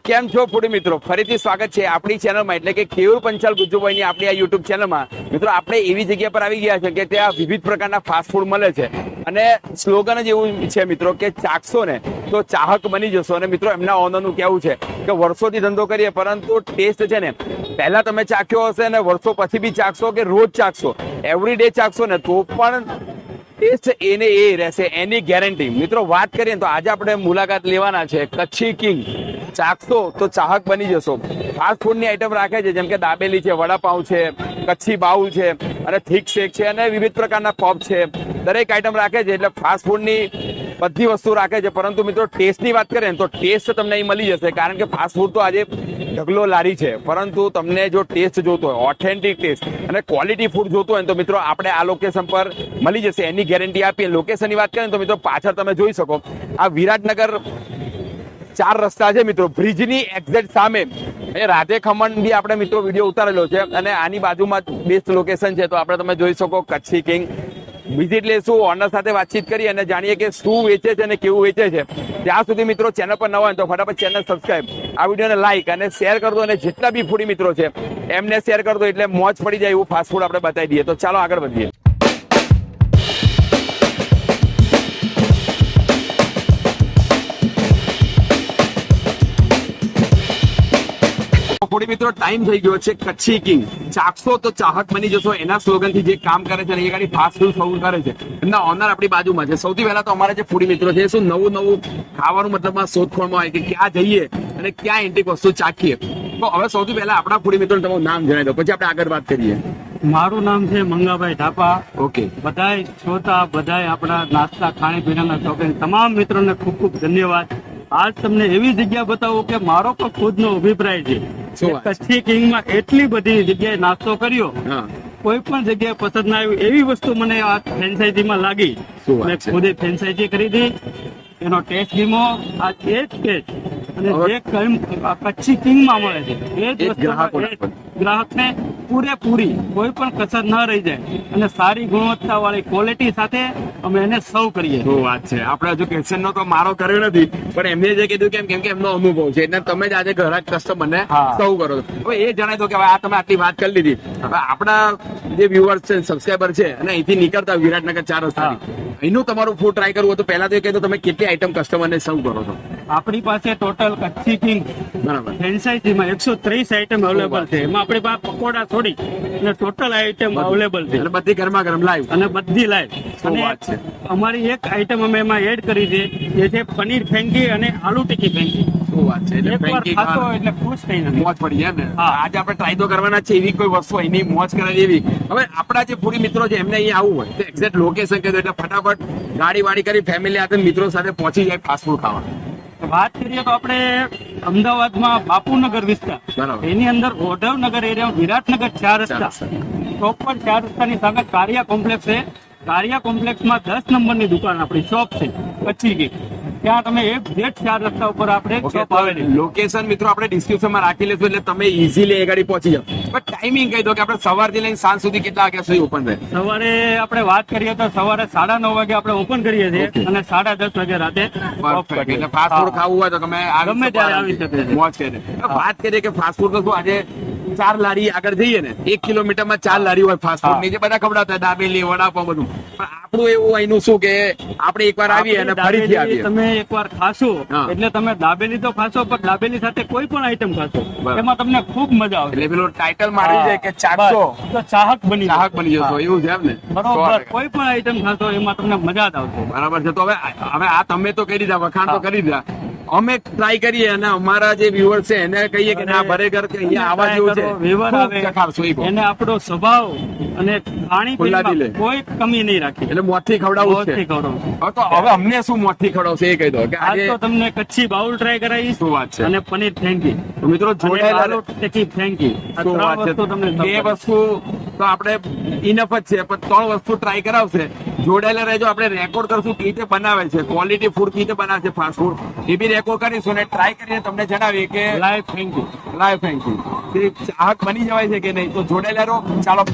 કેમ છો ફૂડી મિત્રો, ફરીથી સ્વાગત છે આપણી ચેનલમાં એટલે કે કેયુર પંચાલ ગુજ્જુભાઈની આપણી આ યુટ્યુબ ચેનલમાં. મિત્રો આપણે એવી જગ્યા પર આવી ગયા છે કે ત્યાં વિવિધ પ્રકારના ફાસ્ટ ફૂડ મળે છે અને સ્લોગન જ એવું છે મિત્રો કે ચાખશો ને તો ચાહક બની જશો. અને મિત્રો એમના ઓનરનું કહેવું છે કે વર્ષોથી ધંધો કરીએ પરંતુ ટેસ્ટ છે ને પહેલા તમે ચાખ્યો હશે ને વર્ષો પછી બી ચાખશો કે રોજ ચાખશો, એવરી ડે ચાખશો ને તો પણ ટેસ્ટ એને એ રહેશે, એની ગેરંટી. મિત્રો વાત કરીએ તો આજે આપણે મુલાકાત લેવાના છે કચ્છી કિંગ. ચાખશો તો ચાહક બની જશો. ફાસ્ટ ફૂડની આઈટમ રાખે છે જેમ કે દાબેલી છે, વડાપાઉં છે, કચ્છી બાઉલ છે અને થીક શેક છે અને વિવિધ પ્રકારના પબ છે. દરેક આઈટમ રાખે છે એટલે ફાસ્ટ ફૂડની બધી વસ્તુ રાખે છે. પરંતુ મિત્રો ટેસ્ટની વાત કરીએ તો ટેસ્ટ તમને અહીં મળી જશે, કારણ કે ફાસ્ટ ફૂડ તો આજે ઢગલો લારી છે, પરંતુ તમને જો ટેસ્ટ જોતો હોય, ઓથેન્ટિક ટેસ્ટ અને ક્વોલિટી ફૂડ જોતો હોય તો મિત્રો આપણે આ લોકેશન પર મળી જશે, એની ગેરંટી આપીએ. લોકેશનની વાત કરીએ તો મિત્રો પાછળ તમે જોઈ શકો આ વિરાટનગર 4 રસ્તા છે મિત્રો, બ્રિજની એક્ઝેક્ટ સામે એ રાધે ખમણ બી આપણે મિત્રો વિડીયો ઉતારેલો છે અને આની બાજુમાં બેસ્ટ લોકેશન છે. તો આપણે તમે જોઈ શકો કચ્છી કિંગ. વિઝિટ લેશું, ઓનર સાથે વાતચીત કરી અને જાણીએ કે શું વેચે છે અને કેવું વેચે છે. ત્યાં સુધી મિત્રો ચેનલ પર નવા હોય તો ફટાફટ ચેનલ સબસ્ક્રાઇબ, આ વિડીયોને લાઈક અને શેર કરી દો અને જેટલા બી ફૂડી મિત્રો છે એમને શેર કરી દો એટલે મોજ પડી જાય એવું ફાસ્ટ ફૂડ આપણે બતાવી દઈએ. તો ચાલો આગળ વધીએ. થોડી મિત્રો ટાઈમ થઈ ગયો છે કચ્છી કિંગ. ચાખશો તો ચાહક બની જશો, એના સ્લોગન થી જે કામ કરે છે અને એ ગાડી ફાસ્ટ ફૂડ સર્વ કરે છે. એમના ઓનર આપણી બાજુમાં છે. સૌથી પહેલા તો અમારા જે ફૂડી મિત્રો છે શું નવું ખાવાનું મતલબમાં શોધખોળમાં હોય કે ક્યાં જઈએ અને ક્યાં એન્ટિક વસ્તુ ચાખીએ. તો હવે સૌથી પહેલા આપણા ફૂડી મિત્રો તમારું નામ જણાવી દો, પછી આપણે આગળ વાત કરીએ. મારું નામ છે મંગાભાઈ ઢાપા. ઓકે, બધાય શ્રોતા, બધાય આપણા નાસ્તા ખાણી પીણાના શોખીન તમામ મિત્રોને ખૂબ ખૂબ ધન્યવાદ. આજ તમને એવી જગ્યા બતાવું કે મારો પણ ખુદનો અભિપ્રાય છે. કચ્છી કિંગમાં એટલી બધી જગ્યાએ નાસ્તો કર્યો, કોઈ પણ જગ્યાએ પસંદ ના આવ્યું એવી વસ્તુ મને આ ફ્રેન્ચાઇઝીમાં લાગી. મેં ખુદે ફ્રેન્ચાઇઝી ખરીદી, એનો ટેસ્ટ ગીમો. આ એ જ ટેસ્ટ અને જે કચ્છી કિંગમાં મળે છે એ જ વસ્તુ ગ્રાહકને પૂરેપૂરી કોઈ પણ કસર ન રહી જાય અને સારી ગુણવત્તા વાળી ક્વોલિટી સાથે અમે એને સર્વ કરીએ. શું વાત છે. આપણે હજુ ક્વેશ્ચન નો તો મારો કર્યો નથી, પણ એમને જે કીધું કેમ કે એમનો અનુભવ છે એટલે તમે જ આજે ગ્રાહક કસ્ટમરને સર્વ કરો છો. હવે એ જણાવી દો કે આ તમે આટલી વાત કરી લીધી, હવે આપણા જે વ્યુઅર્સ છે, સબસ્ક્રાઈબર છે અને અહીંથી નીકળતા વિરાટનગર 4 રસ્તા, એનું તમારું ફૂડ ટ્રાય કરવું તો પહેલા તો એ કહી દો તમે કેટલી આઈટમ કસ્ટમરને સર્વ કરો છો. આપણી પાસે ટોટલ કચ્છી કિંગ બરાબર ફ્રેન્ચાઇઝીમાં 130 આઈટમ અવેલેબલ છે. એમાં આપણી પાસે પકોડા થોડી અને ટોટલ આઈટમ અવેલેબલ છે અને બધી ગરમા ગરમ લાઈવ અને બધી લાઈવ. અને અમારી એક આઈટમ અમે એમાં એડ કરી છે જે છે પનીર ફેંકી અને આલુ ટિક્કી ફેંકી. શું વાત છે. એકવાર ખાશો એટલે ખુશ થઈને મોજ પડી જાય ને. આજે આપણે ટ્રાય તો કરવાના છે એવી કોઈ વસ્તુ એની મોજ કરાવી એવી. હવે આપણા જે પૂરી મિત્રો છે એમને અહીંયા આવવું હોય તો એક્ઝેક્ટ લોકેશન કહી દો એટલે ફટાફટ ગાડી વાડી કરી ફેમિલી સાથે મિત્રો સાથે પહોંચી જાય ફાસ્ટ ફૂડ ખાવા. વાત કરીએ તો આપણે અમદાવાદમાં બાપુનગર વિસ્તાર, એની અંદર ઓઢવનગર એરિયા, વિરાટનગર 4 રસ્તા, પ્રોપર 4 રસ્તાની સામે કારિયા કોમ્પ્લેક્સ છે. કારિયા કોમ્પ્લેક્સમાં 10 નંબરની દુકાન આપણી શોપ છે કચ્છી કિંગ. ત્યાં તમે એક્ઝેક્ટ 4 રસ્તા ઉપર આપણે શોપ આવેલી. લોકેશન મિત્રો આપણે ડિસ્ક્રિપ્શનમાં રાખી લેશું એટલે તમે ઇઝીલી એ ગાડી પહોંચી જાવ. પણ ટાઈમિંગ કહી દો કે આપણે સવારથી લઈને સાંજ સુધી કેટલા વાગ્યા સુધી ઓપન રહે? સવારે આપણે વાત કરીએ તો સવારે 9:30 વાગે આપણે ઓપન કરીએ છીએ અને 10:30 વાગે રાતે ઓફ કરીએ. એટલે ફાસ્ટ ફૂડ ખાવું હોય તો તમે ગમે ત્યારે આવી શકે છે. મોજ કરીને વાત કરીએ કે ફાસ્ટ ફૂડ તો શું આજે 4 લારી આગળ જઈએ ને 1 કિલોમીટરમાં 4 લારી હોય ફાસ્ટ ફૂડ ની, જે બધા ખવડાવતા દાબેલી વડાપાવ બધું. પણ આપણું એવું અહીંનું શું કે આપણે એકવાર આવીએ અને ફરીથી આવીએ. તમે એકવાર ખાશો એટલે તમે દાબેલી તો ખાશો, પણ દાબેલી સાથે કોઈ પણ આઈટમ ખાશો એમાં તમને ખૂબ મજા આવશે. એટલે પેલો ટાઇટલ મારી જાય કે ચાખશો તો ચાહક બની જશો, એવું છે એમ ને? બરોબર. કોઈ પણ આઈટમ ખાશો એમાં તમને મજા જ આવશે. બરાબર છે. તો હવે આ તમે તો કરી દીધા, વખાણ તો કરી દીધા, અમે ટ્રાય કરીએ અને અમારા જે વ્યુઅર્સ છે એને કહીએ કે ના બરેગર કે અહીંયા આવા જેવું છે, વ્યુઅર આવે એને આપણો સ્વભાવ અને ખાણી પીણીમાં કોઈ કમી નહીં રાખી એટલે મોથી ખવડાવવું છે. તો હવે અમને શું મોથી ખવડાવશે એ કહી દો કે આજે તો તમને કચ્છી બાઉલ ટ્રાય કરાવીશ. શું વાત છે. અને પનીર ફેંકી. તો મિત્રો જોડાયેલા આલુ ટિક્કી ફેંકી. આ 3 વસ્તુ તમને, 2 વસ્તુ તો આપણે ઇનફ જ છે, પણ 3 વસ્તુ ટ્રાય કરાવશે. જોડાયેલા રહેજો. આપણે રેકોર્ડ કરશું કે રીતે બનાવે છે, ક્વોલિટી ફૂડ કેવી રીતે બનાવે છે ફાસ્ટ ફૂડ, એ બી રેકોર્ડ કરીશું અને ટ્રાય કરીને તમને જણાવીએ કે લાઈવ ફેંકી ચાહક બની જવાય છે કે નહીં. તો જોડાયેલા રહો. ચાલો.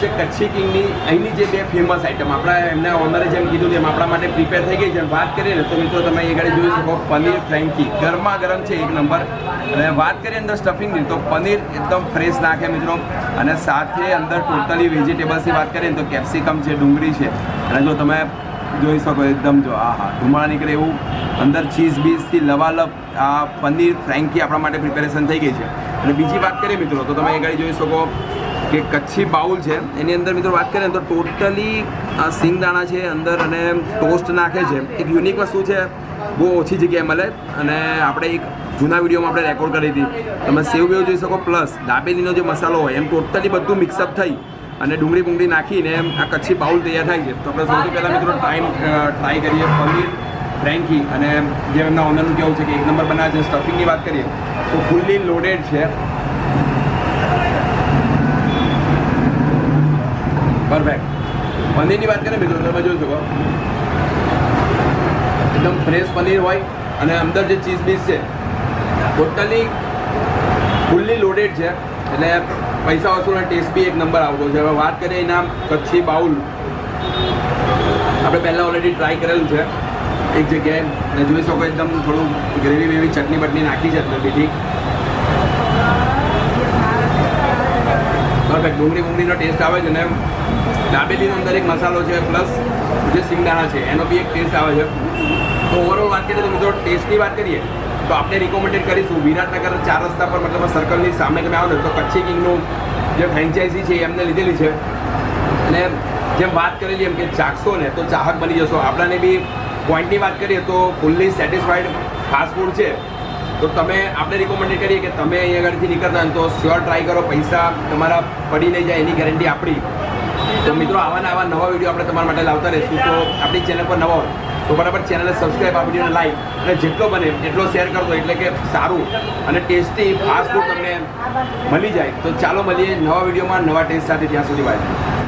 છે કચ્છી કિંગની અહીંની જે બે ફેમસ આઈટમ આપણા એમના ઓનરે જેમ કીધું તેમ આપણા માટે પ્રિપેર થઈ ગઈ છે. વાત કરીએ ને તો મિત્રો તમે એ ગાડી જોઈ શકો પનીર ફ્રેન્કી ગરમા ગરમ છે એક નંબર. અને વાત કરીએ અંદર સ્ટફિંગની તો પનીર એકદમ ફ્રેશ નાખે મિત્રો. અને સાથે અંદર ટોટલી વેજીટેબલ્સની વાત કરીએ ને તો કેપ્સિકમ છે, ડુંગળી છે. અને જો તમે જોઈ શકો એકદમ જો ધુમાડા નીકળે એવું અંદર ચીઝ બીઝથી લવાલપ આ પનીર ફ્રેન્કી આપણા માટે પ્રિપેરેશન થઈ ગઈ છે. અને બીજી વાત કરીએ મિત્રો તો તમે એ ગાડી જોઈ શકો કે કચ્છી બાઉલ છે એની અંદર મિત્રો વાત કરીએ તો ટોટલી સિંગદાણા છે અંદર અને ટોસ્ટ નાખે છે. એક યુનિક વસ્તુ છે, બહુ ઓછી જગ્યાએ મળે અને આપણે એક જૂના વિડીયોમાં આપણે રેકોર્ડ કરી હતી. તમે સેવ બેવ જોઈ શકો પ્લસ દાબેલીનો જે મસાલો હોય એમ ટોટલી બધું મિક્સઅપ થઈ અને ડુંગળી બુંગળી નાખીને આ કચ્છી બાઉલ તૈયાર થાય છે. તો આપણે સૌથી પહેલાં મિત્રો ટ્રાય કરીએ પનીર ફ્રેન્કી. અને જે એમના ઓનરનું કેવું છે કે એક નંબર બનાવે છે. સ્ટફિંગની વાત કરીએ તો ફૂલ્લી લોડેડ છે. પરફેક્ટ. પનીરની વાત કરીએ મિત્રો તમે જોઈ શકો એકદમ ફ્રેશ પનીર હોય અને અંદર જે ચીઝ બીઝ છે ટોટલી ફૂલ્લી લોડેડ છે. એટલે પૈસા વસૂલનો ટેસ્ટ બી એક નંબર આવતો છે. હવે વાત કરીએ એના કચ્છી બાઉલ આપણે પહેલાં ઓલરેડી ટ્રાય કરેલું છે એક જગ્યાએ અને જોઈ શકો એકદમ થોડું ગ્રેવી વેવી ચટણી બટની નાખી છે બીજી પરફેક્ટ. ડુંગળી બુંગળીનો ટેસ્ટ આવે છે. અને દાબેલીનો અંદર એક મસાલો છે પ્લસ જે સિંગદાણા છે એનો બી એક ટેસ્ટ આવે છે. તો ઓવરઓલ વાત કરીએ તો મિત્રો ટેસ્ટની વાત કરીએ તો આપણે રિકોમેન્ડેડ કરીશું વિરાટનગર 4 રસ્તા પર મતલબ સર્કલની સામે તમે આવો ને તો કચ્છી કિંગનું જે ફ્રેન્ચાઇઝી છે એ એમને લીધેલી છે. અને જેમ વાત કરેલી એમ કે ચાખશો ને તો ચાહક બની જશો. આપણાને બી પોઈન્ટની વાત કરીએ તો ફૂલ્લી સેટિસ્ફાઈડ ફાસ્ટ ફૂડ છે. તો તમે આપણે રિકોમેન્ડેડ કરીએ કે તમે અહીંયા આગળથી નીકળતા હોય તો શ્યોર ટ્રાય કરો. પૈસા તમારા પડી નહીં જાય એની ગેરંટી આપણી. તો મિત્રો આવા નવા વિડીયો આપણે તમારા માટે લાવતા રહીશું. તો આપણી ચેનલ પર નવા હોય તો બરાબર ચેનલને સબસ્ક્રાઈબ, આ વિડીયોને લાઈક અને જેટલો બને એટલો શેર કરતો એટલે કે સારું અને ટેસ્ટી ફાસ્ટ ફૂડ તમને મળી જાય. તો ચાલો મળીએ નવા વિડીયોમાં નવા ટેસ્ટ સાથે. ત્યાં સુધી બાય.